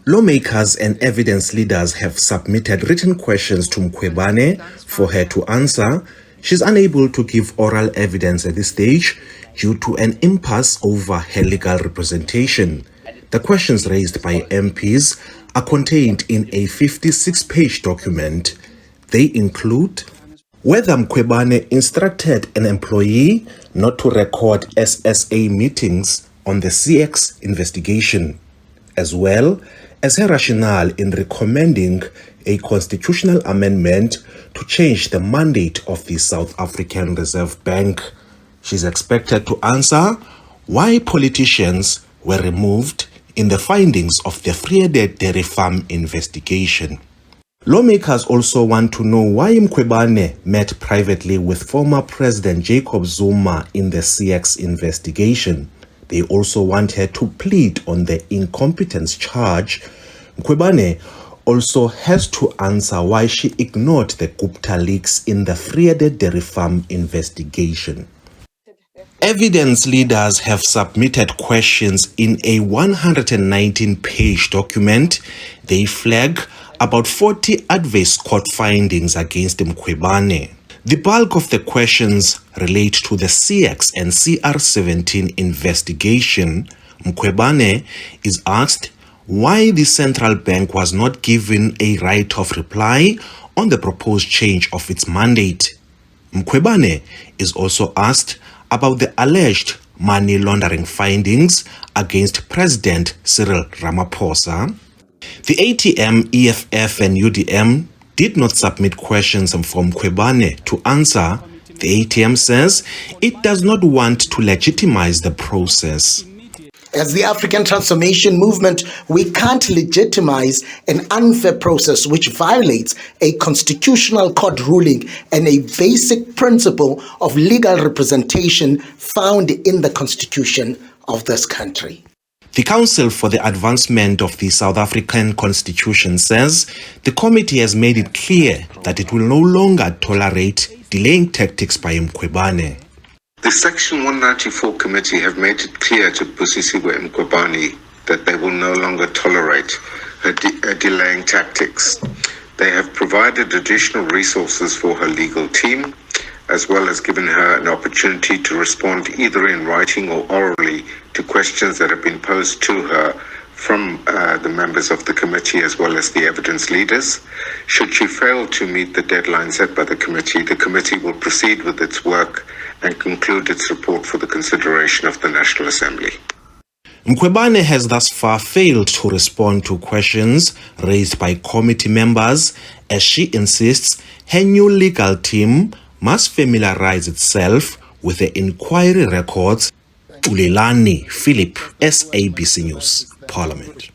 Lawmakers and evidence leaders have submitted written questions to Mkhwebane for her to answer. She's unable to give oral evidence at this stage due to an impasse over her legal representation. The questions raised by MPs are contained in a 56-page document. They include whether Mkhwebane instructed an employee not to record SSA meetings on the CX investigation, as well as her rationale in recommending a constitutional amendment to change the mandate of the South African Reserve Bank. She's expected to answer why politicians were removed in the findings of the Vrede Dairy Farm investigation. Lawmakers also want to know why Mkhwebane met privately with former President Jacob Zuma in the CX investigation. They also want her to plead on the incompetence charge. Mkhwebane also has to answer why she ignored the Gupta leaks in the Vrede Dairy Farm investigation. Evidence leaders have submitted questions in a 119-page document. They flag about 40 adverse court findings against Mkhwebane. The bulk of the questions relate to the CX and CR17 investigation. Mkhwebane is asked why the central bank was not given a right of reply on the proposed change of its mandate. Mkhwebane is also asked about the alleged money laundering findings against President Cyril Ramaphosa. The ATM, EFF and UDM did not submit questions from Mkhwebane to answer. The ATM says it does not want to legitimize the process. As the African Transformation Movement, we can't legitimize an unfair process which violates a constitutional court ruling and a basic principle of legal representation found in the Constitution of this country. The Council for the Advancement of the South African Constitution says the committee has made it clear that it will no longer tolerate delaying tactics by Mkhwebane. The Section 194 committee have made it clear to Busisiwe Mkhwebane that they will no longer tolerate her delaying tactics. They have provided additional resources for her legal team, as well as given her an opportunity to respond either in writing or orally to questions that have been posed to her from the members of the committee as well as the evidence leaders. Should she fail to meet the deadline set by the committee will proceed with its work and conclude its report for the consideration of the National Assembly. Mkhwebane has thus far failed to respond to questions raised by committee members, as she insists her new legal team must familiarize itself with the inquiry records. Ulelani Philip, SABC News, Parliament.